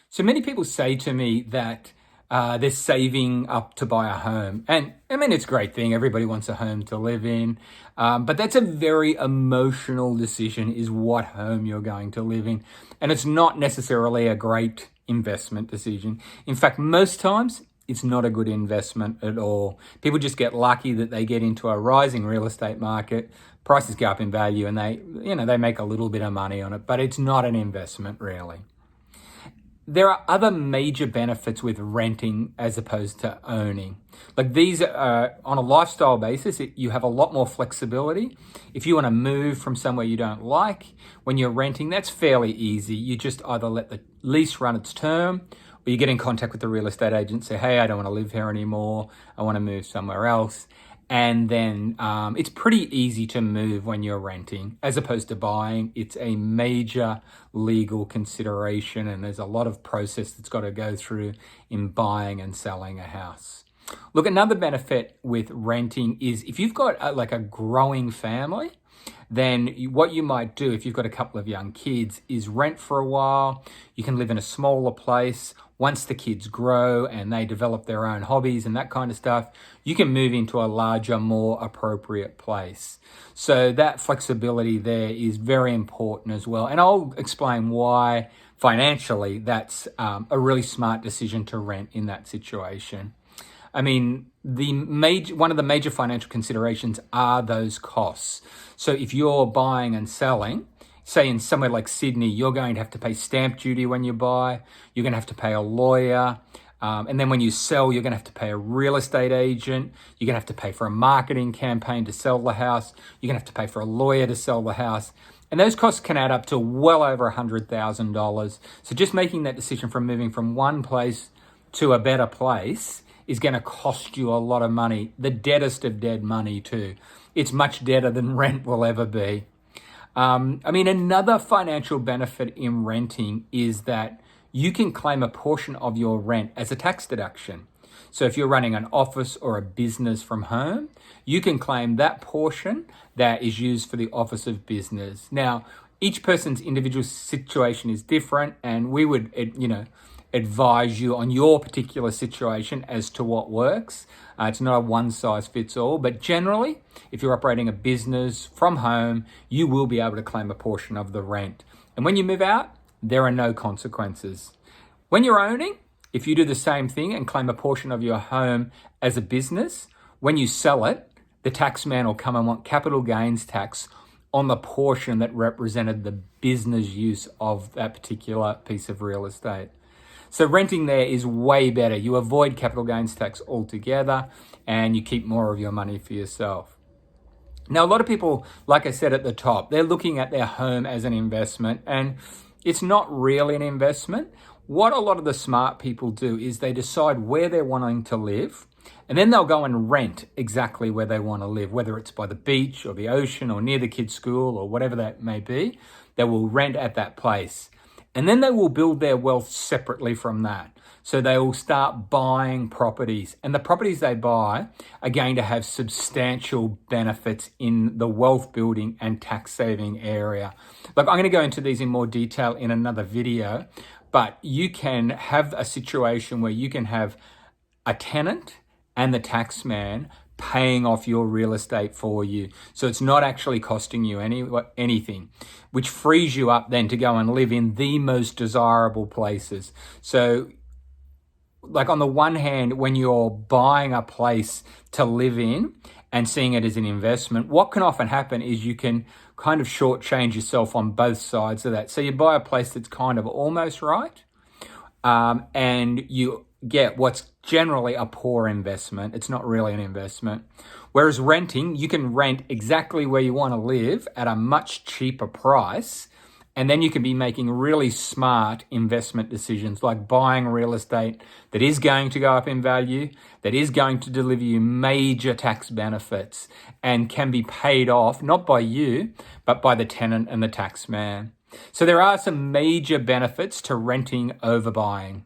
So many people say to me that they're saving up to buy a home. And I mean, it's a great thing. Everybody wants a home to live in. But that's a very emotional decision, is what home you're going to live in. And it's not necessarily a great investment decision. In fact, most times it's not a good investment at all. People just get lucky that they get into a rising real estate market, prices go up in value, and they make a little bit of money on it, but it's not an investment really. There are other major benefits with renting as opposed to owning. Like these are on a lifestyle basis, you have a lot more flexibility. If you want to move from somewhere you don't like, when you're renting, that's fairly easy. You just either let the lease run its term, or you get in contact with the real estate agent, say, hey, I don't want to live here anymore. I want to move somewhere else. And then it's pretty easy to move when you're renting as opposed to buying. It's a major legal consideration, and there's a lot of process that's got to go through in buying and selling a house. Look, another benefit with renting is if you've got a growing family, then what you might do if you've got a couple of young kids is rent for a while. You can live in a smaller place. Once the kids grow and they develop their own hobbies and that kind of stuff, you can move into a larger, more appropriate place. So that flexibility there is very important as well. And I'll explain why financially that's a really smart decision to rent in that situation. I mean, one of the major financial considerations are those costs. So if you're buying and selling, say in somewhere like Sydney, you're going to have to pay stamp duty when you buy, you're going to have to pay a lawyer, and then when you sell, you're going to have to pay a real estate agent, you're going to have to pay for a marketing campaign to sell the house, you're going to have to pay for a lawyer to sell the house. And those costs can add up to well over $100,000. So just making that decision from moving from one place to a better place is going to cost you a lot of money, the deadest of dead money too. It's much deader than rent will ever be. Another financial benefit in renting is that you can claim a portion of your rent as a tax deduction. So if you're running an office or a business from home, you can claim that portion that is used for the office of business. Now, each person's individual situation is different, and we would, advise you on your particular situation as to what works. It's not a one size fits all, but generally, if you're operating a business from home, you will be able to claim a portion of the rent. And when you move out, there are no consequences. When you're owning, if you do the same thing and claim a portion of your home as a business, when you sell it, the taxman will come and want capital gains tax on the portion that represented the business use of that particular piece of real estate. So renting there is way better. You avoid capital gains tax altogether and you keep more of your money for yourself. Now, a lot of people, like I said at the top, they're looking at their home as an investment, and it's not really an investment. What a lot of the smart people do is they decide where they're wanting to live, and then they'll go and rent exactly where they want to live, whether it's by the beach or the ocean or near the kids' school or whatever that may be. They will rent at that place. And then they will build their wealth separately from that. So they will start buying properties, and the properties they buy are going to have substantial benefits in the wealth building and tax saving area. Look, I'm going to go into these in more detail in another video, but you can have a situation where you can have a tenant and the taxman paying off your real estate for you. So it's not actually costing you anything, which frees you up then to go and live in the most desirable places. So like on the one hand, when you're buying a place to live in and seeing it as an investment, what can often happen is you can kind of shortchange yourself on both sides of that. So you buy a place that's kind of almost right, and you get what's generally a poor investment. It's not really an investment. Whereas renting, you can rent exactly where you want to live at a much cheaper price, and then you can be making really smart investment decisions like buying real estate that is going to go up in value, that is going to deliver you major tax benefits and can be paid off, not by you, but by the tenant and the taxman. So there are some major benefits to renting over buying.